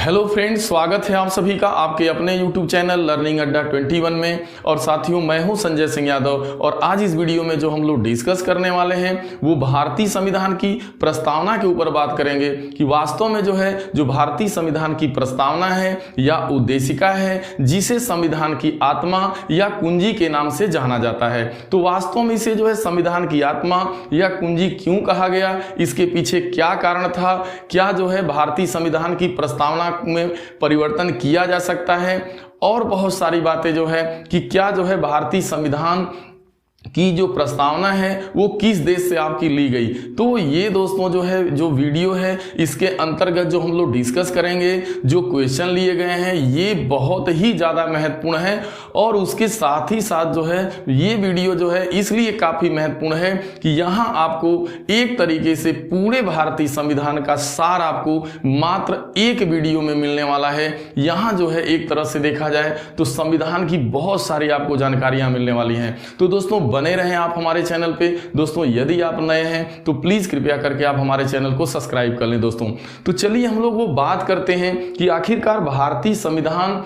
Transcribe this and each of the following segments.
Hello friends, स्वागत है आप सभी का आपके अपने YouTube चैनल लर्निंग अड्डा 21 में। और साथियों, मैं हूं संजय सिंह यादव और आज इस वीडियो में जो हम लोग डिस्कस करने वाले हैं वो भारतीय संविधान की प्रस्तावना के ऊपर बात करेंगे कि वास्तव में जो भारतीय संविधान की प्रस्तावना है या उद्देशिका है, जिसे संविधान की आत्मा या कुंजी के नाम से जाना जाता है, तो वास्तव में इसे संविधान की आत्मा या कुंजी क्यों कहा गया, इसके पीछे क्या कारण था, क्या भारतीय संविधान की प्रस्तावना में परिवर्तन किया जा सकता है, और बहुत सारी बातें कि क्या भारतीय संविधान की जो प्रस्तावना है वो किस देश से आपकी ली गई। तो ये दोस्तों जो वीडियो है इसके अंतर्गत जो हम लोग डिस्कस करेंगे, जो क्वेश्चन लिए गए हैं ये बहुत ही ज़्यादा महत्वपूर्ण है। और उसके साथ ही साथ ये वीडियो इसलिए काफ़ी महत्वपूर्ण है कि यहाँ आपको एक तरीके से पूरे भारतीय संविधान का सार आपको मात्र एक वीडियो में मिलने वाला है। यहाँ एक तरह से देखा जाए तो संविधान की बहुत सारी आपको जानकारियाँ मिलने वाली हैं। तो दोस्तों बने रहें आप हमारे चैनल पे। दोस्तों यदि आप नए हैं तो प्लीज कृपया करके आप हमारे चैनल को सब्सक्राइब कर लें दोस्तों। तो चलिए हम लोग वो बात करते हैं कि आखिरकार भारतीय संविधान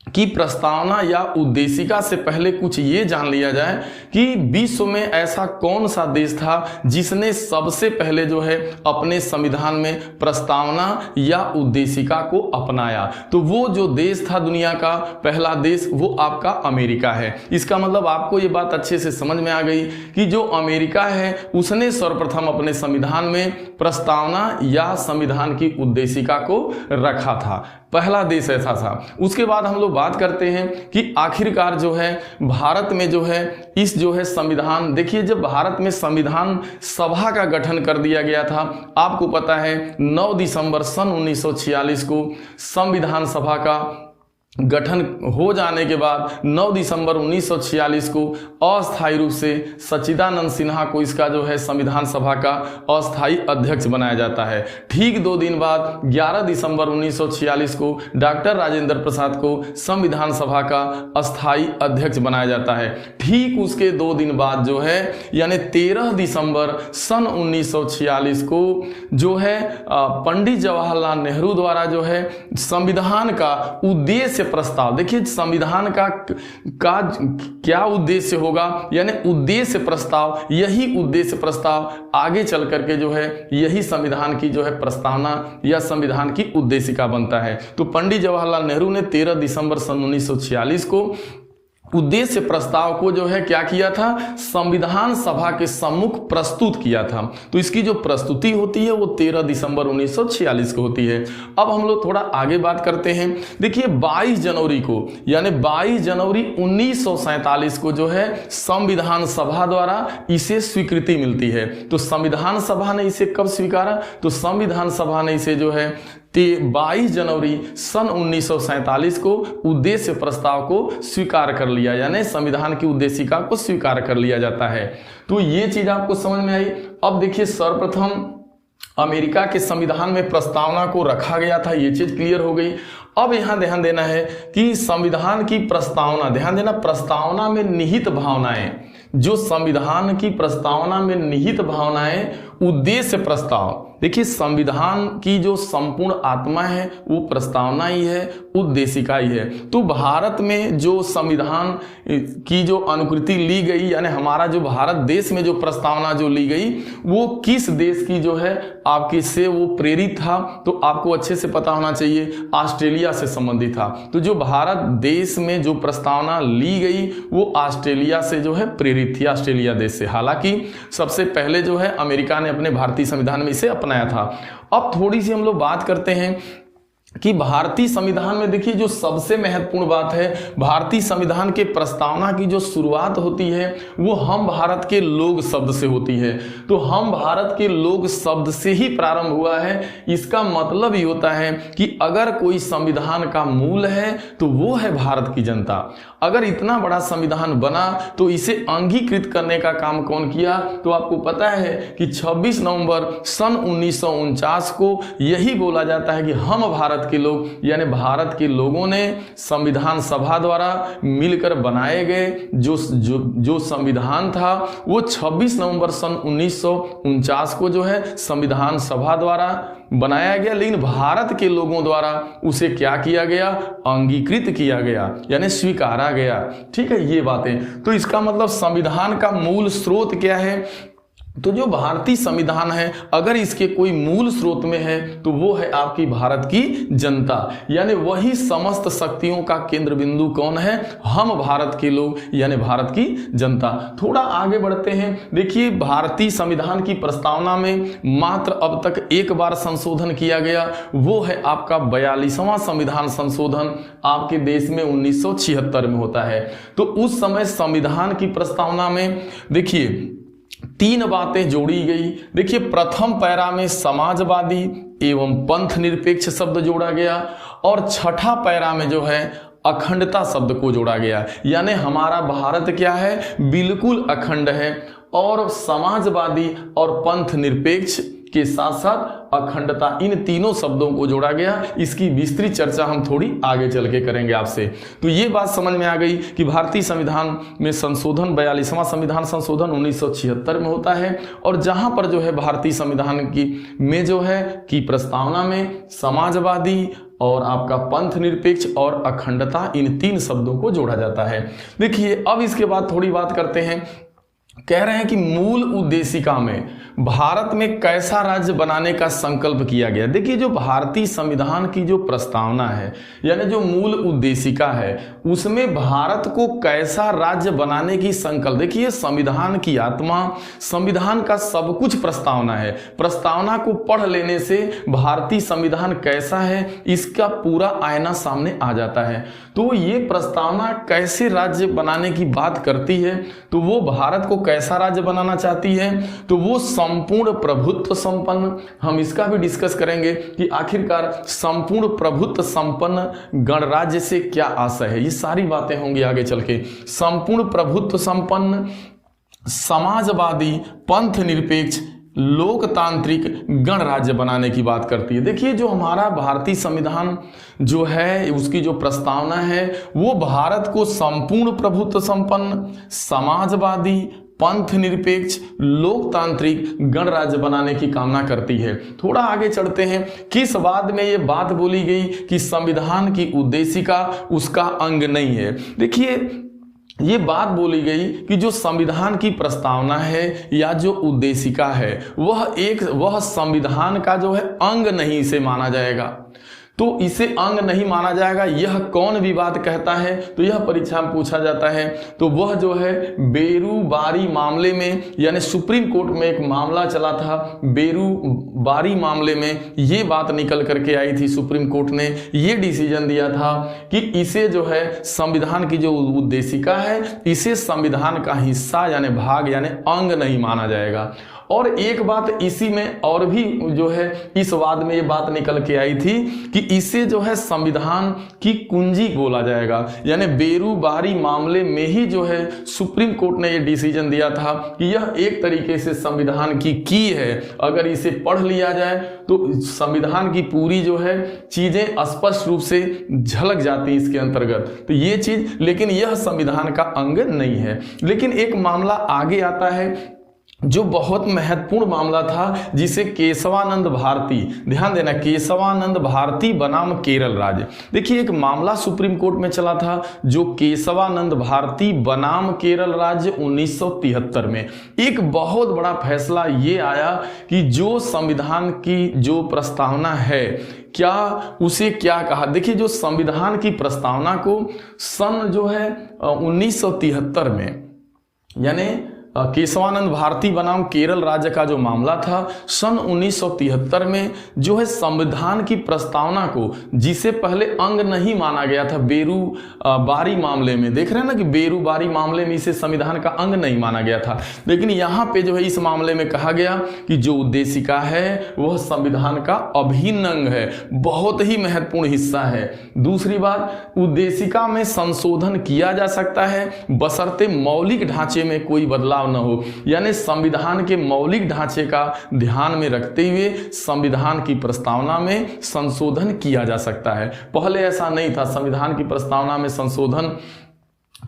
की प्रस्तावना या उद्देशिका से पहले कुछ ये जान लिया जाए कि विश्व में ऐसा कौन सा देश था जिसने सबसे पहले अपने संविधान में प्रस्तावना या उद्देशिका को अपनाया। तो वो जो देश था दुनिया का पहला देश वो आपका अमेरिका है। इसका मतलब आपको ये बात अच्छे से समझ में आ गई कि जो अमेरिका है उसने सर्वप्रथम अपने संविधान में प्रस्तावना या संविधान की उद्देशिका को रखा था, पहला देश ऐसा था। उसके बाद हम लोग बात करते हैं कि आखिरकार भारत में इस संविधान, देखिए जब भारत में संविधान सभा का गठन कर दिया गया था, आपको पता है 9 दिसंबर सन 1946 को संविधान सभा का गठन हो जाने के बाद 9 दिसंबर 1946 को अस्थायी रूप से सच्चिदानंद सिन्हा को इसका संविधान सभा का अस्थायी अध्यक्ष बनाया जाता है। ठीक 2 दिन बाद 11 दिसंबर 1946 को डॉक्टर राजेंद्र प्रसाद को संविधान सभा का अस्थायी अध्यक्ष बनाया जाता है। ठीक उसके 2 दिन बाद यानी 13 दिसंबर सन 1946 को पंडित जवाहरलाल नेहरू द्वारा संविधान का उद्देश्य प्रस्ताव, देखिए संविधान का क्या उद्देश्य होगा, यानी उद्देश्य प्रस्ताव, यही उद्देश्य प्रस्ताव आगे चल करके यही संविधान की प्रस्तावना या संविधान की उद्देशिका बनता है। तो पंडित जवाहरलाल नेहरू ने 13 दिसंबर सन 1946 को उद्देश्य प्रस्ताव को क्या किया था, संविधान सभा के सम्मुख प्रस्तुत किया था। तो इसकी जो प्रस्तुति होती है वो 13 दिसंबर 1946 को होती है। अब हम लोग थोड़ा आगे बात करते हैं। देखिए 22 जनवरी को यानी 22 जनवरी 1947 को संविधान सभा द्वारा इसे स्वीकृति मिलती है। तो संविधान सभा ने इसे कब स्वीकारा, तो संविधान सभा ने इसे 22 जनवरी सन 1947 को उद्देश्य प्रस्ताव को स्वीकार कर लिया, यानी संविधान की उद्देशिका को स्वीकार कर लिया जाता है। तो ये चीज आपको समझ में आई। अब देखिए सर्वप्रथम अमेरिका के संविधान में प्रस्तावना को रखा गया था, ये चीज क्लियर हो गई। अब यहां ध्यान देना है कि संविधान की प्रस्तावना, ध्यान देना, प्रस्तावना में निहित भावनाएं, जो संविधान की प्रस्तावना में निहित भावनाएं, उद्देश्य प्रस्ताव, देखिए संविधान की जो संपूर्ण आत्मा है वो प्रस्तावना ही है, उद्देशिका ही है। तो भारत में जो संविधान की जो अनुकृति ली गई, यानी हमारा जो भारत देश में जो प्रस्तावना जो ली गई वो किस देश की आपके से वो प्रेरित था, तो आपको अच्छे से पता होना चाहिए, ऑस्ट्रेलिया से संबंधित था। तो जो भारत देश में जो प्रस्तावना ली गई वो ऑस्ट्रेलिया से प्रेरित थी, ऑस्ट्रेलिया देश से। हालांकि सबसे पहले अमेरिका ने अपने भारतीय संविधान में इसे अपनाया था। अब थोड़ी सी हम लोग बात करते हैं कि भारतीय संविधान में देखिए जो सबसे महत्वपूर्ण बात है, भारतीय संविधान के प्रस्तावना की जो शुरुआत होती है वो हम भारत के लोग शब्द से होती है। तो हम भारत के लोग शब्द से ही प्रारंभ हुआ है। इसका मतलब ये होता है कि अगर कोई संविधान का मूल है तो वो है भारत की जनता। अगर इतना बड़ा संविधान बना तो इसे अंगीकृत करने का काम कौन किया, तो आपको पता है कि 26 नवंबर सन 1949 को यही बोला जाता है कि हम भारत भारत के लोग यानी भारत के लोगों ने संविधान सभा द्वारा मिलकर बनाए गए जो संविधान था वो 26 नवंबर सन 1949 को जो है संविधान सभा द्वारा बनाया गया, लेकिन भारत के लोगों द्वारा उसे क्या किया गया, अंगीकृत किया गया यानी स्वीकारा गया। ठीक है, ये बातें। तो इसका मतलब संविधान का मूल स्रोत क्या है, तो जो भारतीय संविधान है अगर इसके कोई मूल स्रोत में है तो वो है आपकी भारत की जनता, यानी वही समस्त शक्तियों का केंद्र बिंदु कौन है, हम भारत के लोग यानी भारत की जनता। थोड़ा आगे बढ़ते हैं। देखिए भारतीय संविधान की प्रस्तावना में मात्र अब तक एक बार संशोधन किया गया, वो है आपका 42वां संविधान संशोधन आपके देश में 1976 में होता है। तो उस समय संविधान की प्रस्तावना में देखिए 3 बातें जोड़ी गई। देखिए प्रथम पैरा में समाजवादी एवं पंथ निरपेक्ष शब्द जोड़ा गया और छठा पैरा में जो है अखंडता शब्द को जोड़ा गया, यानी हमारा भारत क्या है, बिल्कुल अखंड है और समाजवादी और पंथ निरपेक्ष के साथ साथ अखंडता, इन तीनों शब्दों को जोड़ा गया। इसकी विस्तृत चर्चा हम थोड़ी आगे चल के करेंगे आपसे। तो ये बात समझ में आ गई कि भारतीय संविधान में संशोधन 42वां संविधान संशोधन 1976 में होता है और जहां पर जो है भारतीय संविधान की में जो है कि प्रस्तावना में समाजवादी और आपका पंथ निरपेक्ष और अखंडता, इन 3 शब्दों को जोड़ा जाता है। देखिए अब इसके बाद थोड़ी बात करते हैं। कह रहे हैं कि मूल उद्देशिका में भारत में कैसा राज्य बनाने का संकल्प किया गया। देखिए जो भारतीय संविधान की जो प्रस्तावना है यानी जो मूल उद्देशिका है उसमें भारत को कैसा राज्य बनाने की संकल्प, देखिए संविधान की आत्मा, संविधान का सब कुछ प्रस्तावना है। प्रस्तावना को पढ़ लेने से भारतीय संविधान कैसा है इसका पूरा आईना सामने आ जाता है। तो ये प्रस्तावना कैसे राज्य बनाने की बात करती है, तो वो भारत को कैसा राज्य बनाना चाहती है, तो वो संपूर्ण प्रभुत्व संपन्न, हम इसका भी डिस्कस करेंगे कि आखिरकार संपूर्ण प्रभुत्व संपन्न गणराज्य से क्या आशय है, ये सारी बातें होंगी आगे चल के। संपूर्ण प्रभुत्व संपन्न समाजवादी पंथ निरपेक्ष लोकतांत्रिक गणराज्य बनाने की बात करती है। देखिए जो हमारा भारतीय संविधान जो है उसकी जो प्रस्तावना है वो भारत को संपूर्ण प्रभुत्व संपन्न समाजवादी पंथ निरपेक्ष लोकतांत्रिक गणराज्य बनाने की कामना करती है। थोड़ा आगे चलते हैं। किस बाद में ये बात बोली गई कि संविधान की उद्देशिका उसका अंग नहीं है। देखिए ये बात बोली गई कि जो संविधान की प्रस्तावना है या जो उद्देशिका है वह संविधान का जो है अंग नहीं इसे माना जाएगा। तो इसे अंग नहीं माना जाएगा, यह कौन विवाद कहता है, तो यह परीक्षा में पूछा जाता है। तो वह जो है बेरूबारी मामले में, यानी सुप्रीम कोर्ट में एक मामला चला था बेरूबारी मामले में, ये बात निकल करके आई थी। सुप्रीम कोर्ट ने ये डिसीजन दिया था कि इसे जो है संविधान की जो उद्देशिका है इसे संविधान का हिस्सा यानी भाग यानी अंग नहीं माना जाएगा। और एक बात इसी में और भी जो है इस वाद में ये बात निकल के आई थी कि इसे जो है संविधान की कुंजी बोला जाएगा, यानी बेरूबारी मामले में ही जो है सुप्रीम कोर्ट ने ये डिसीजन दिया था कि यह एक तरीके से संविधान की है। अगर इसे पढ़ लिया जाए तो संविधान की पूरी जो है चीजें स्पष्ट रूप से झलक जाती इसके अंतर्गत। तो ये चीज, लेकिन यह संविधान का अंग नहीं है। लेकिन एक मामला आगे आता है जो बहुत महत्वपूर्ण मामला था, जिसे केशवानंद भारती, ध्यान देना, केशवानंद भारती बनाम केरल राज्य। देखिए एक मामला सुप्रीम कोर्ट में चला था जो केशवानंद भारती बनाम केरल राज्य 1973 में। एक बहुत बड़ा फैसला ये आया कि जो संविधान की जो प्रस्तावना है क्या उसे क्या कहा। देखिए जो संविधान की प्रस्तावना को सन जो है 1973 में, यानी केशवानंद भारती बनाम केरल राज्य का जो मामला था सन 1973 में जो है संविधान की प्रस्तावना को, जिसे पहले अंग नहीं माना गया था बेरूबारी मामले में, देख रहे हैं ना कि बेरूबारी मामले में इसे संविधान का अंग नहीं माना गया था, लेकिन यहाँ पे जो है इस मामले में कहा गया कि जो उद्देशिका है वह संविधान का अभिन्न अंग है, बहुत ही महत्वपूर्ण हिस्सा है। दूसरी बात, उद्देशिका में संशोधन किया जा सकता है बशर्ते मौलिक ढांचे में कोई बदलाव बदलाव न हो, यानी संविधान के मौलिक ढांचे का ध्यान में रखते हुए संविधान की प्रस्तावना में संशोधन किया जा सकता है। पहले ऐसा नहीं था, संविधान की प्रस्तावना में संशोधन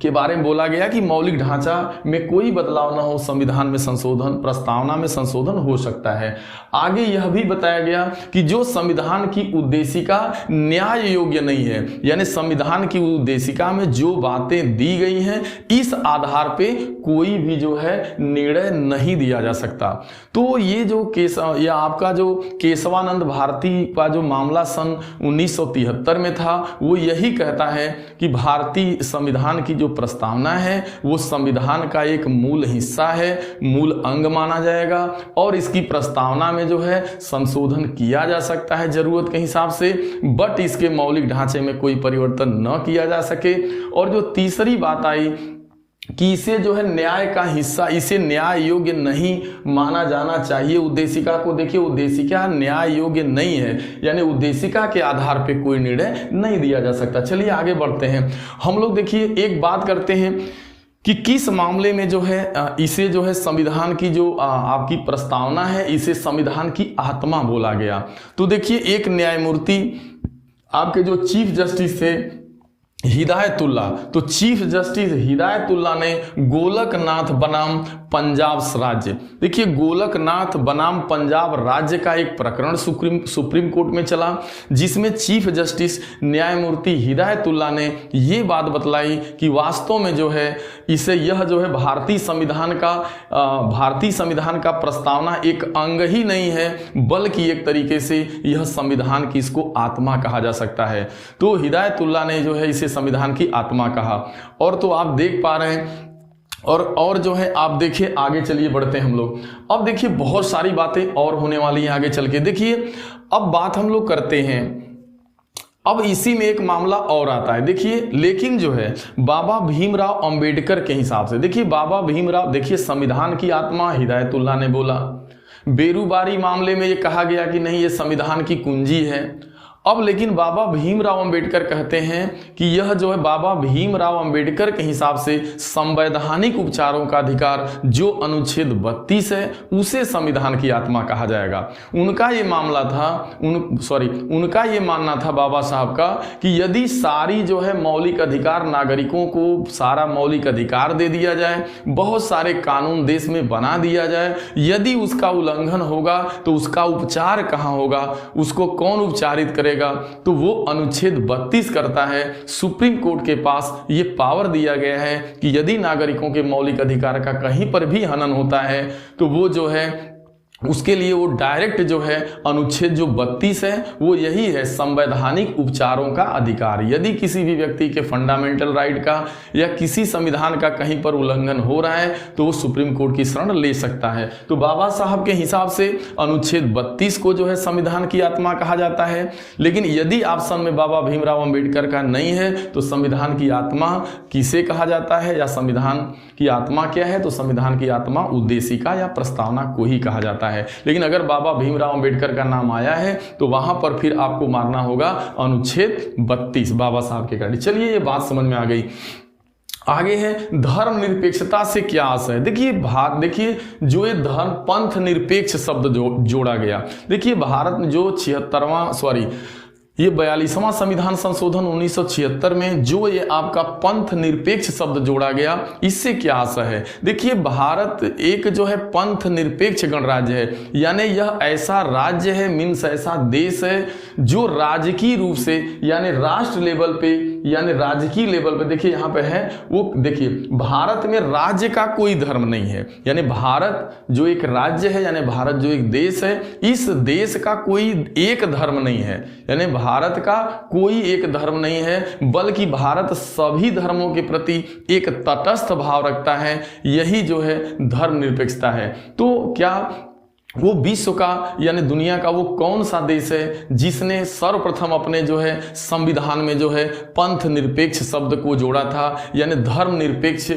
के बारे में बोला गया कि मौलिक ढांचा में कोई बदलाव ना हो, संविधान में संशोधन, प्रस्तावना में संशोधन हो सकता है। आगे यह भी बताया गया कि जो संविधान की उद्देशिका न्याय योग्य नहीं है, यानी संविधान की उद्देशिका में जो बातें दी गई हैं इस आधार पे कोई भी जो है निर्णय नहीं दिया जा सकता। तो ये जो या आपका जो केशवानंद भारती का जो मामला सन 1973 में था, वो यही कहता है कि भारतीय संविधान की जो प्रस्तावना है वो संविधान का एक मूल हिस्सा है, मूल अंग माना जाएगा और इसकी प्रस्तावना में जो है संशोधन किया जा सकता है जरूरत के हिसाब से, बट इसके मौलिक ढांचे में कोई परिवर्तन न किया जा सके। और जो तीसरी बात आई कि इसे जो है न्याय का हिस्सा, इसे न्याय योग्य नहीं माना जाना चाहिए उद्देशिका को। देखिए उद्देशिका न्याय योग्य नहीं है, यानी उद्देशिका के आधार पे कोई निर्णय नहीं दिया जा सकता। चलिए आगे बढ़ते हैं हम लोग। देखिए एक बात करते हैं कि किस मामले में जो है इसे जो है संविधान की जो आपकी प्रस्तावना है इसे संविधान की आत्मा बोला गया। तो देखिए एक न्यायमूर्ति आपके जो चीफ जस्टिस थे हिदायतुल्ला, तो चीफ जस्टिस हिदायतुल्ला ने गोलकनाथ बनाम पंजाब राज्य, देखिए गोलकनाथ बनाम पंजाब राज्य का एक प्रकरण सुप्रीम कोर्ट में चला, जिसमें चीफ जस्टिस न्यायमूर्ति हिदायतुल्ला ने ये बात बतलाई कि वास्तव में जो है इसे यह जो है भारतीय संविधान का प्रस्तावना एक अंग ही नहीं है, बल्कि एक तरीके से यह संविधान की इसको आत्मा कहा जा सकता है। तो हिदायतुल्ला ने जो है इसे संविधान की आत्मा कहा। और तो आप देख पा रहे हैं और जो है आप देखिए आगे चलिए बढ़ते हैं हम लोग। अब देखिए बहुत सारी बातें और होने वाली हैं आगे चल के। देखिए अब बात हम लोग करते हैं, अब इसी में एक मामला और आता है। देखिए लेकिन जो है बाबा भीमराव अंबेडकर के हिसाब से, देखिए बाबा भीमराव, देखिए संविधान की आत्मा हिदायतुल्ला ने बोला, बेरूबारी मामले में ये कहा गया कि नहीं ये संविधान की कुंजी है। अब लेकिन बाबा भीमराव अंबेडकर कहते हैं कि यह जो है बाबा भीमराव अंबेडकर के हिसाब से संवैधानिक उपचारों का अधिकार जो अनुच्छेद 32 है उसे संविधान की आत्मा कहा जाएगा। उनका ये मामला था, उनका ये मानना था बाबा साहब का कि यदि सारी जो है मौलिक अधिकार नागरिकों को सारा मौलिक अधिकार दे दिया जाए, बहुत सारे कानून देश में बना दिया जाए, यदि उसका उल्लंघन होगा तो उसका उपचार कहाँ होगा, उसको कौन उपचारित करेगा, तो वो अनुच्छेद 32 करता है। सुप्रीम कोर्ट के पास ये पावर दिया गया है कि यदि नागरिकों के मौलिक अधिकार का कहीं पर भी हनन होता है तो वो जो है उसके लिए वो डायरेक्ट जो है अनुच्छेद जो 32 है वो यही है, संवैधानिक उपचारों का अधिकार। यदि किसी भी व्यक्ति के फंडामेंटल राइट का या किसी संविधान का कहीं पर उल्लंघन हो रहा है तो वो सुप्रीम कोर्ट की शरण ले सकता है। तो बाबा साहब के हिसाब से अनुच्छेद 32 को जो है संविधान की आत्मा कहा जाता है। लेकिन यदि ऑप्शन में बाबा भीमराव अंबेडकर का नहीं है तो संविधान की आत्मा किसे कहा जाता है या संविधान की आत्मा क्या है, तो संविधान की आत्मा उद्देशिका या प्रस्तावना को ही कहा जाता है। लेकिन अगर बाबा भीमराव अंबेडकर का नाम आया है तो वहां पर फिर आपको मानना होगा अनुच्छेद 32 बाबा साहब के गाड़ी। चलिए ये बात समझ में आ गई। आगे है धर्मनिरपेक्षता से क्या आशय है। देखिए जो ये धर्म पंथ निरपेक्ष शब्द जोड़ा गया, देखिए भारत में जो 42वां संविधान संशोधन 1976 में जो ये आपका पंथ निरपेक्ष शब्द जोड़ा गया, इससे क्या आशय है। देखिए भारत एक जो है पंथ निरपेक्ष गणराज्य है, यानी यह ऐसा राज्य है, मीन्स ऐसा देश है जो राजकीय रूप से यानी राष्ट्र लेवल पे यानी राजकीय लेवल पे, देखिए यहाँ पे है वो, देखिए भारत में राज्य का कोई धर्म नहीं है, यानी भारत जो एक राज्य है यानी भारत जो एक देश है, इस देश का कोई एक धर्म नहीं है, यानी भारत का कोई एक धर्म नहीं है, बल्कि भारत सभी धर्मों के प्रति एक तटस्थ भाव रखता है। यही जो है धर्मनिरपेक्षता है। तो क्या वो विश्व का यानी दुनिया का वो कौन सा देश है जिसने सर्वप्रथम अपने जो है संविधान में जो है पंथ निरपेक्ष शब्द को जोड़ा था, यानी धर्म निरपेक्ष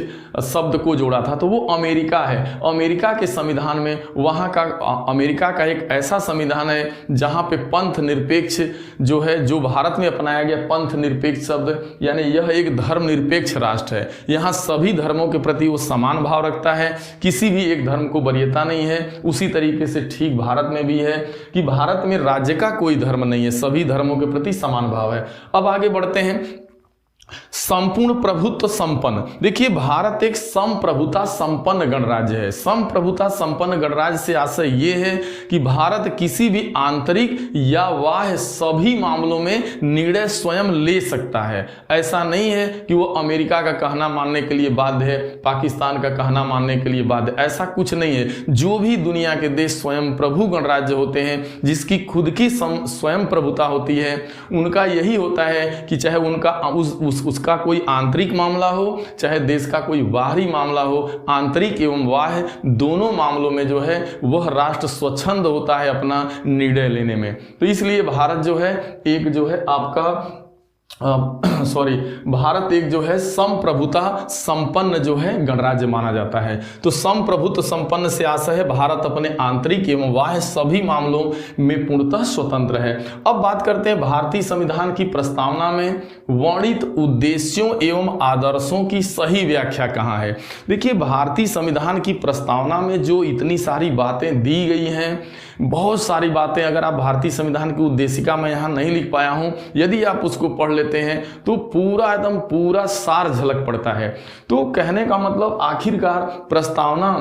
शब्द को जोड़ा था, तो वो अमेरिका है। अमेरिका के संविधान में वहाँ का अमेरिका का एक ऐसा संविधान है जहाँ पे पंथ निरपेक्ष जो है, जो भारत में अपनाया गया पंथ निरपेक्ष शब्द, यानी यह एक धर्मनिरपेक्ष राष्ट्र है। यहाँ सभी धर्मों के प्रति वो समान भाव रखता है, किसी भी एक धर्म को वरीयता नहीं है। उसी तरीके से ठीक भारत में भी है कि भारत में राज्य का कोई धर्म नहीं है, सभी धर्मों के प्रति समान भाव है। अब आगे बढ़ते हैं। संपूर्ण प्रभुत्व संपन्न, देखिए भारत एक संप्रभुता संपन्न गणराज्य है। संप्रभुता संपन्न गणराज्य से आशय ये है कि भारत किसी भी आंतरिक या बाह्य सभी मामलों में निर्णय स्वयं ले सकता है। ऐसा नहीं है कि वो अमेरिका का कहना मानने के लिए बाध्य है, पाकिस्तान का कहना मानने के लिए बाध्य, ऐसा कुछ नहीं है। जो भी दुनिया के देश स्वयं प्रभु गणराज्य होते हैं, जिसकी खुद की स्वयं प्रभुता होती है, उनका यही होता है कि चाहे उनका उसका कोई आंतरिक मामला हो, चाहे देश का कोई बाहरी मामला हो, आंतरिक एवं बाह्य दोनों मामलों में जो है वह राष्ट्र स्वच्छंद होता है अपना निर्णय लेने में। तो इसलिए भारत जो है एक जो है आपका भारत एक जो है संप्रभुता संपन्न जो है गणराज्य माना जाता है। तो संप्रभुत्व संपन्न से आशय है भारत अपने आंतरिक एवं बाह्य सभी मामलों में पूर्णतः स्वतंत्र है। अब बात करते हैं भारतीय संविधान की प्रस्तावना में वर्णित उद्देश्यों एवं आदर्शों की सही व्याख्या कहाँ है। देखिए भारतीय संविधान की प्रस्तावना में जो इतनी सारी बातें दी गई हैं, बहुत सारी बातें, अगर आप भारतीय संविधान की उद्देशिका मैं यहाँ नहीं लिख पाया हूँ, यदि आप उसको पढ़ लेते हैं तो पूरा एकदम पूरा सार झलक पड़ता है। तो कहने का मतलब आखिरकार प्रस्तावना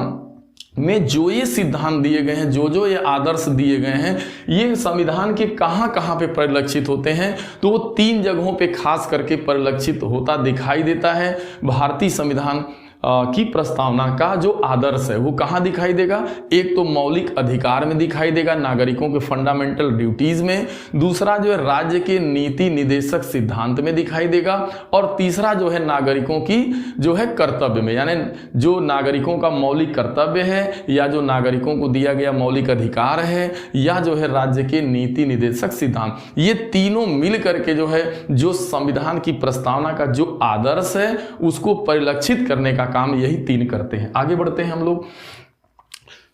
में जो ये सिद्धांत दिए गए हैं, जो ये आदर्श दिए गए हैं, ये संविधान के कहाँ कहाँ पे परिलक्षित होते हैं, तो वो 3 जगहों पे खास करके परिलक्षित होता दिखाई देता है। भारतीय संविधान की प्रस्तावना का जो आदर्श है वो कहाँ दिखाई देगा? एक तो मौलिक अधिकार में दिखाई देगा, नागरिकों के फंडामेंटल ड्यूटीज में। दूसरा जो है राज्य के नीति निदेशक सिद्धांत में दिखाई देगा। और तीसरा जो है नागरिकों की जो है कर्तव्य में, यानी जो नागरिकों का मौलिक कर्तव्य है, या जो नागरिकों को दिया गया मौलिक अधिकार है, या जो है राज्य के नीति निदेशक सिद्धांत, ये तीनों मिल करके जो है जो संविधान की प्रस्तावना का जो आदर्श है उसको परिलक्षित करने का काम यही 3 करते हैं। आगे बढ़ते हैं हम लोग।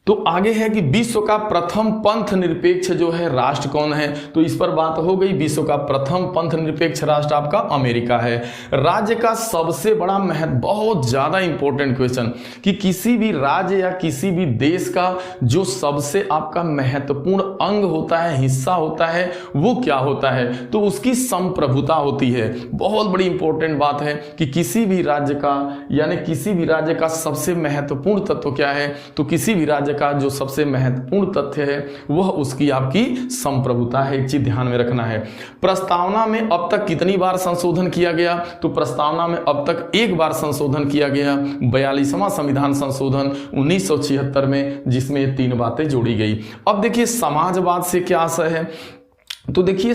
तो आगे है कि विश्व का प्रथम पंथ निरपेक्ष जो है राष्ट्र कौन है, तो इस पर बात हो गई। विश्व का प्रथम पंथ निरपेक्ष राष्ट्र आपका अमेरिका है। राज्य का सबसे बड़ा महत्व, बहुत ज्यादा इंपॉर्टेंट क्वेश्चन, कि किसी भी राज्य या किसी भी देश का जो सबसे आपका महत्वपूर्ण अंग होता है, हिस्सा होता है, वो क्या होता है? तो उसकी संप्रभुता होती है। बहुत बड़ी इंपॉर्टेंट बात है कि किसी भी राज्य का, यानी किसी भी राज्य का सबसे महत्वपूर्ण तत्व क्या है, तो किसी भी राज्य का जो सबसे महत्वपूर्ण तथ्य है वह उसकी आपकी संप्रभुता है। एक चीज ध्यान में रखना है। प्रस्तावना में अब तक कितनी बार संशोधन किया गया? तो प्रस्तावना में अब तक 1 बार संशोधन किया गया, 42वां संविधान संशोधन 1976 में, जिसमें ये 3 बातें जोड़ी गई। अब देखिए समाजवाद से क्या आशय है, तो देखिए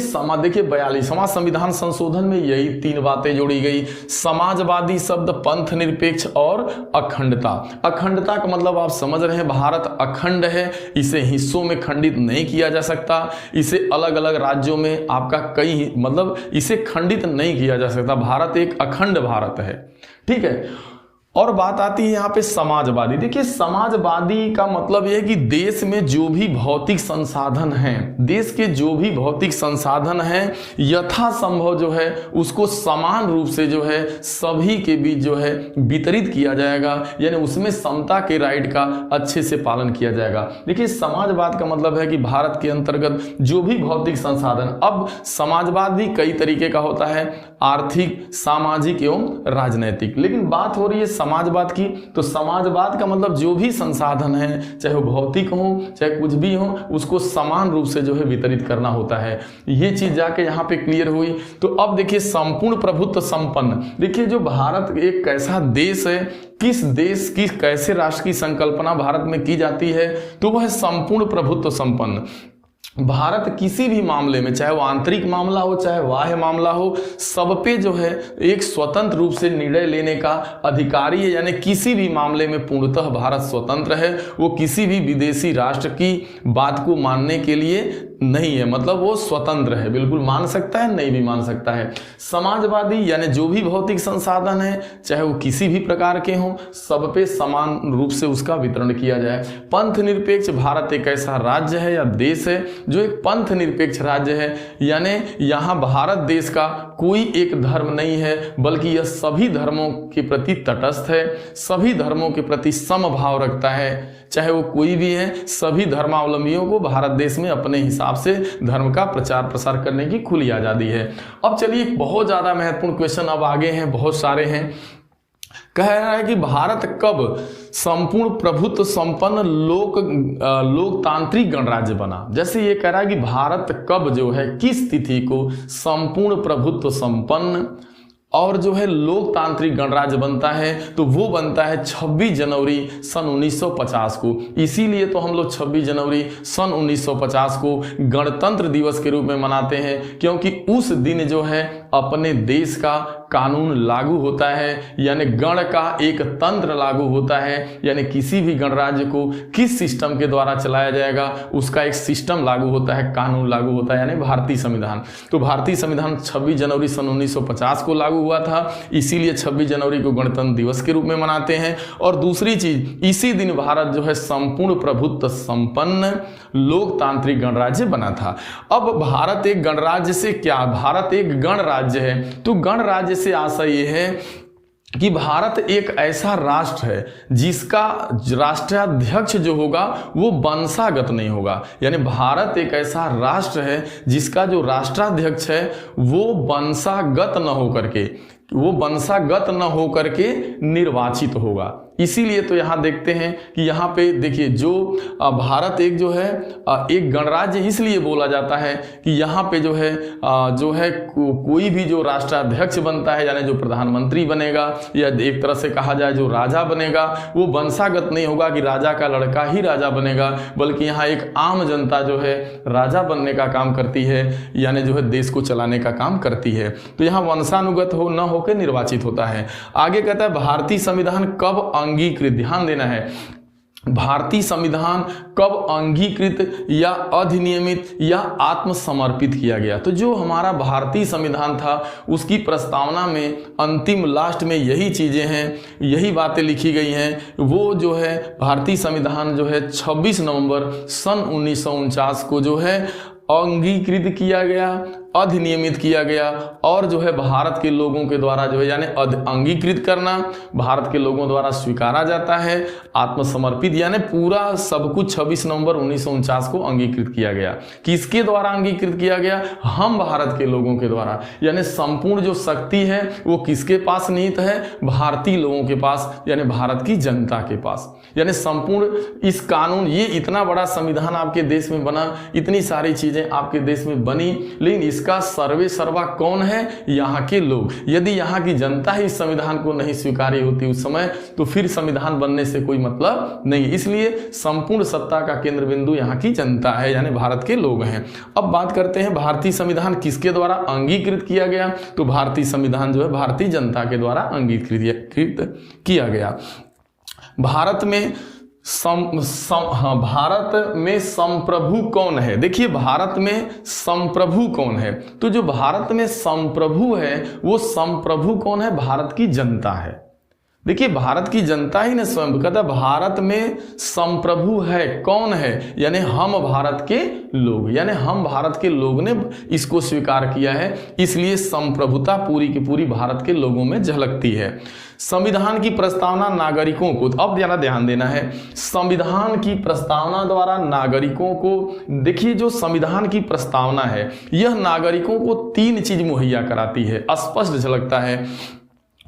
42वां संविधान संशोधन में यही 3 बातें जोड़ी गई। समाजवादी शब्द, पंथ निरपेक्ष और अखंडता। अखंडता का मतलब आप समझ रहे हैं, भारत अखंड है, इसे हिस्सों में खंडित नहीं किया जा सकता, इसे अलग अलग राज्यों में आपका कई मतलब इसे खंडित नहीं किया जा सकता। भारत एक अखंड भारत है, ठीक है। और बात आती है यहाँ पे समाजवादी। देखिए समाजवादी का मतलब यह है कि देश में जो भी भौतिक संसाधन हैं, देश के जो भी भौतिक संसाधन हैं, यथासंभव जो है उसको समान रूप से जो है सभी के बीच जो है वितरित किया जाएगा, यानी उसमें समता के राइट का अच्छे से पालन किया जाएगा। देखिए समाजवाद का मतलब है कि भारत के अंतर्गत जो भी भौतिक संसाधन, अब समाजवाद भी कई तरीके का होता है, आर्थिक, सामाजिक एवं राजनैतिक, लेकिन बात हो रही है समाजवाद की। तो समाजवाद का मतलब जो भी संसाधन है, चाहे वो भौतिक हो चाहे कुछ भी हो, उसको समान रूप से जो है वितरित करना होता है। ये चीज जाके यहाँ पे क्लियर हुई। तो अब देखिए संपूर्ण प्रभुत्व संपन्न। देखिए जो भारत एक कैसा देश है, किस देश की कैसे राष्ट्र की संकल्पना भारत में की जाती है, तो वह है संपूर्ण प्रभुत्व संपन्न। भारत किसी भी मामले में, चाहे वो आंतरिक मामला हो चाहे बाह्य मामला हो, सब पे जो है एक स्वतंत्र रूप से निर्णय लेने का अधिकारी है। यानी किसी भी मामले में पूर्णतः भारत स्वतंत्र है, वो किसी भी विदेशी राष्ट्र की बात को मानने के लिए नहीं है, मतलब वो स्वतंत्र है, बिल्कुल मान सकता है नहीं भी मान सकता है। समाजवादी यानी जो भी भौतिक संसाधन है चाहे वो किसी भी प्रकार के हों, सब पे समान रूप से उसका वितरण किया जाए। पंथ निरपेक्ष भारत एक ऐसा राज्य है या देश है जो एक पंथ निरपेक्ष राज्य है, यानी यहाँ भारत देश का कोई एक धर्म नहीं है, बल्कि यह सभी धर्मों के प्रति तटस्थ है, सभी धर्मों के प्रति समभाव रखता है, चाहे वो कोई भी है। सभी धर्मावलंबियों को भारत देश में अपने हिसाब से धर्म का प्रचार प्रसार करने की खुली आज़ादी है। अब चलिए एक बहुत ज़्यादा महत्वपूर्ण क्वेश्चन अब आगे हैं, बहुत सारे हैं। कह रहा है कि भारत कब संपूर्ण प्रभुत्व संपन्न लोकतांत्रिक गणराज्य बना। जैसे ये कह रहा है कि भारत कब जो है किस तिथि को संपूर्ण प्रभुत्व संपन्न और जो है लोकतांत्रिक गणराज्य बनता है, तो वो बनता है 26 जनवरी सन 1950 को। इसीलिए तो हम लोग 26 जनवरी सन 1950 को गणतंत्र दिवस के रूप में मनाते हैं, क्योंकि उस दिन जो है अपने देश का कानून लागू होता है, यानी गण का एक तंत्र लागू होता है, यानी किसी भी गणराज्य को किस सिस्टम के द्वारा चलाया जाएगा उसका एक सिस्टम लागू होता है, कानून लागू होता है, यानी भारतीय संविधान। तो भारतीय संविधान 26 जनवरी सन 1950 को लागू हुआ था, इसीलिए 26 जनवरी को गणतंत्र दिवस के रूप में मनाते हैं। और दूसरी चीज, इसी दिन भारत जो है संपूर्ण प्रभुत्व संपन्न लोकतांत्रिक गणराज्य बना था। अब भारत एक गणराज्य से क्या, भारत एक गणराज्य है, तो गणराज्य से आशय यह है कि भारत एक ऐसा राष्ट्र है जिसका राष्ट्राध्यक्ष जो होगा वो वंशागत नहीं होगा। यानी भारत एक ऐसा राष्ट्र है जिसका जो राष्ट्राध्यक्ष है वो वंशागत न होकर के निर्वाचित होगा। इसीलिए तो यहाँ देखते हैं कि यहाँ पे देखिए जो भारत एक जो है एक गणराज्य इसलिए बोला जाता है कि यहाँ पे जो है कोई भी जो राष्ट्राध्यक्ष बनता है, यानी जो प्रधानमंत्री बनेगा या एक तरह से कहा जाए जो राजा बनेगा, वो वंशागत नहीं होगा कि राजा का लड़का ही राजा बनेगा, बल्कि यहाँ एक आम जनता जो है राजा बनने का काम करती है, यानी जो है देश को चलाने का काम करती है। तो यहाँ वंशानुगत न होकर निर्वाचित होता है। आगे कहता है भारतीय संविधान कब अंगीकृत, ध्यान देना है, भारतीय संविधान कब अंगीकृत या अधिनियमित या आत्मसमर्पित किया गया। तो जो हमारा भारतीय संविधान था उसकी प्रस्तावना में अंतिम लास्ट में यही चीजें हैं, यही बातें लिखी गई हैं। वो जो है भारतीय संविधान जो है 26 नवंबर सन 1949 को जो है अंगीकृत किया गया, अधिनियमित किया गया, और जो है भारत के लोगों के द्वारा जो है, यानी अंगीकृत करना भारत के लोगों द्वारा स्वीकारा जाता है, आत्मसमर्पित यानी पूरा सब कुछ 26 नवंबर 1949 को अंगीकृत किया गया। किसके द्वारा अंगीकृत किया गया? हम भारत के लोगों के द्वारा। यानी संपूर्ण जो शक्ति है वो किसके पास निहित है? भारतीय लोगों के पास, यानी भारत की जनता के पास। यानी संपूर्ण इस कानून, ये इतना बड़ा संविधान आपके देश में बना, इतनी सारी चीजें आपके देश में बनी, लेकिन इसका सर्वे सर्वा कौन है? यहाँ के लोग। यदि यहाँ की जनता ही इस संविधान को नहीं स्वीकारी होती उस समय, तो फिर संविधान बनने से कोई मतलब नहीं। इसलिए संपूर्ण सत्ता का केंद्र बिंदु यहाँ की जनता है, यानी भारत के लोग हैं। अब बात करते हैं भारतीय संविधान किसके द्वारा अंगीकृत किया गया। तो भारतीय संविधान जो है भारतीय जनता के द्वारा अंगीकृत किया गया। भारत में भारत में संप्रभु कौन है? देखिए भारत में संप्रभु कौन है? तो जो भारत में संप्रभु है वो संप्रभु कौन है? भारत की जनता है। देखिए भारत की जनता ही ने स्वयं कहता भारत में संप्रभु है, कौन है? यानी हम भारत के लोग, यानी हम भारत के लोग ने इसको स्वीकार किया है, इसलिए संप्रभुता पूरी की पूरी भारत के लोगों में झलकती है। संविधान की प्रस्तावना नागरिकों को, अब जरा ध्यान देना है, संविधान की प्रस्तावना द्वारा नागरिकों को, देखिए जो संविधान की प्रस्तावना है यह नागरिकों को 3 चीज मुहैया कराती है, स्पष्ट झलकता है।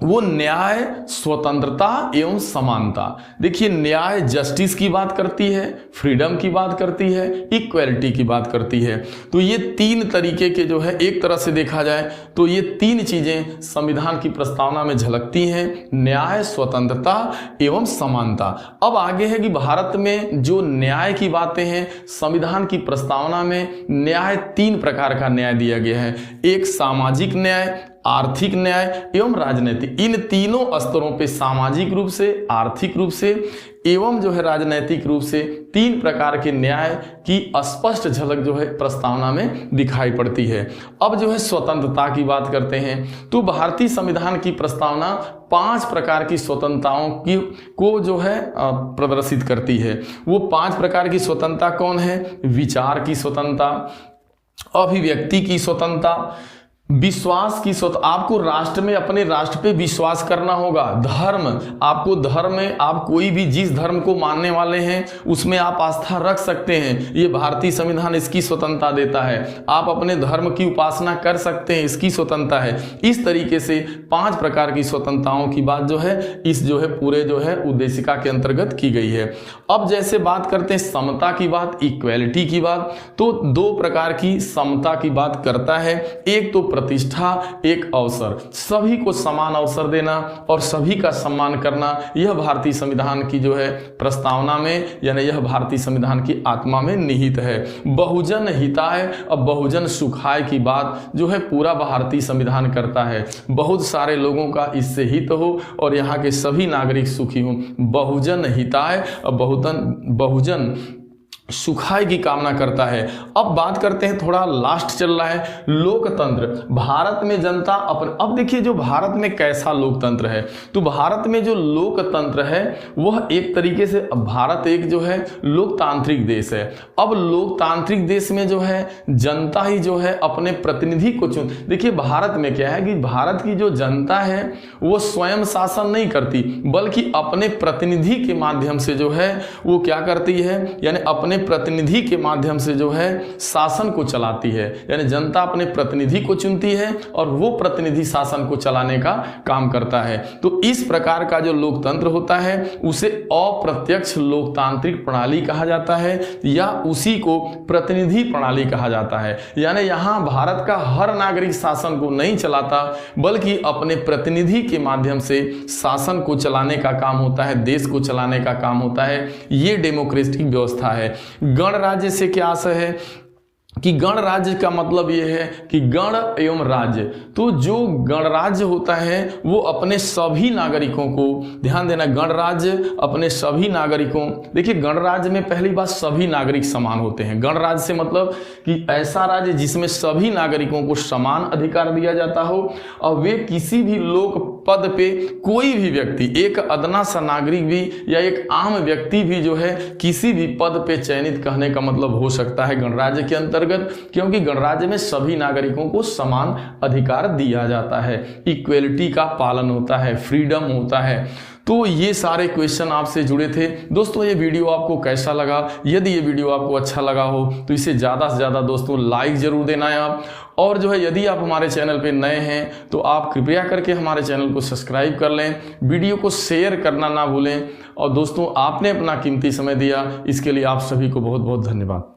वो न्याय, स्वतंत्रता एवं समानता। देखिए, न्याय जस्टिस की बात करती है, फ्रीडम की बात करती है, इक्वलिटी की बात करती है। तो ये तीन तरीके के जो है, एक तरह से देखा जाए तो ये तीन चीजें संविधान की प्रस्तावना में झलकती हैं, न्याय, स्वतंत्रता एवं समानता। अब आगे है कि भारत में जो न्याय की बातें हैं, संविधान की प्रस्तावना में न्याय तीन प्रकार का न्याय दिया गया है। एक सामाजिक न्याय, आर्थिक न्याय एवं राजनीतिक। इन तीनों स्तरों पे, सामाजिक रूप से, आर्थिक रूप से एवं जो है राजनीतिक रूप से, तीन प्रकार के न्याय की स्पष्ट झलक जो है प्रस्तावना में दिखाई पड़ती है। अब जो है स्वतंत्रता की बात करते हैं तो भारतीय संविधान की प्रस्तावना 5 प्रकार की स्वतंत्रताओं की को जो है प्रदर्शित करती है। वो 5 प्रकार की स्वतंत्रता कौन है? विचार की स्वतंत्रता, अभिव्यक्ति की स्वतंत्रता, विश्वास की स्वतंत्रता। आपको राष्ट्र में अपने राष्ट्र पे विश्वास करना होगा। धर्म, आपको धर्म में, आप कोई भी जिस धर्म को मानने वाले हैं उसमें आप आस्था रख सकते हैं, ये भारतीय संविधान इसकी स्वतंत्रता देता है। आप अपने धर्म की उपासना कर सकते हैं, इसकी स्वतंत्रता है। इस तरीके से 5 प्रकार की स्वतंत्रताओं की बात जो है इस जो है पूरे जो है उद्देशिका के अंतर्गत की गई है। अब जैसे बात करते हैं समता की बात, इक्वेलिटी की बात, तो 2 प्रकार की समता की बात करता है। एक तो प्रतिष्ठा, एक अवसर, सभी को समान अवसर देना और सभी का सम्मान करना, यह भारतीय संविधान की जो है प्रस्तावना में, यानी यह भारतीय संविधान की आत्मा में निहित है। बहुजन हिताय और बहुजन सुखाय की बात जो है पूरा भारतीय संविधान करता है। बहुत सारे लोगों का इससे हित हो और यहाँ के सभी नागरिक सुखी हों। बहुजन हिताय और बहुजन सुखाय की कामना करता है। अब बात करते हैं, थोड़ा लास्ट चल रहा है, लोकतंत्र। भारत में जनता अब देखिए जो भारत में कैसा लोकतंत्र है, तो भारत में जो लोकतंत्र है वह एक तरीके से, भारत एक जो है लोकतांत्रिक देश है। अब लोकतांत्रिक देश में जो है जनता ही जो है अपने प्रतिनिधि को चुन। देखिए भारत में क्या है कि भारत की जो जनता है वो स्वयं शासन नहीं करती, बल्कि अपने प्रतिनिधि के माध्यम से जो है वो क्या करती है, यानी अपने प्रतिनिधि के माध्यम से जो है शासन को चलाती है। यानी जनता अपने प्रतिनिधि को चुनती है और वो प्रतिनिधि शासन को चलाने का काम करता है। तो इस प्रकार का जो लोकतंत्र होता है उसे अप्रत्यक्ष लोकतांत्रिक प्रणाली कहा जाता है, या उसी को प्रतिनिधि प्रणाली कहा जाता है। यानी यहां भारत का हर नागरिक शासन को नहीं चलाता, बल्कि अपने प्रतिनिधि के माध्यम से शासन को चलाने का काम होता है, देश को चलाने का काम होता है। ये डेमोक्रेटिक व्यवस्था है। गणराज्य से क्या आशय है कि गणराज्य का मतलब यह है कि गण एवं राज्य। तो जो गणराज्य होता है वो अपने सभी नागरिकों को, ध्यान देना, गणराज्य अपने सभी नागरिकों, देखिए गणराज्य में पहली बात सभी नागरिक समान होते हैं। गणराज्य से मतलब कि ऐसा राज्य जिसमें सभी नागरिकों को समान अधिकार दिया जाता हो और वे किसी भी लोक पद पे कोई भी व्यक्ति, एक अदना सा नागरिक भी या एक आम व्यक्ति भी जो है किसी भी पद पे चयनित कहने का मतलब हो सकता है गणराज्य के अंतर्गत, क्योंकि गणराज्य में सभी नागरिकों को समान अधिकार दिया जाता है, इक्वेलिटी का पालन होता है, फ्रीडम होता है। तो ये सारे क्वेश्चन आपसे जुड़े थे। दोस्तों ये वीडियो आपको कैसा लगा? यदि ये वीडियो आपको अच्छा लगा हो तो इसे ज़्यादा से ज़्यादा दोस्तों लाइक जरूर देना है आप। और जो है यदि आप हमारे चैनल पे नए हैं तो आप कृपया करके हमारे चैनल को सब्सक्राइब कर लें, वीडियो को शेयर करना ना भूलें। और दोस्तों आपने अपना कीमती समय दिया, इसके लिए आप सभी को बहुत बहुत धन्यवाद।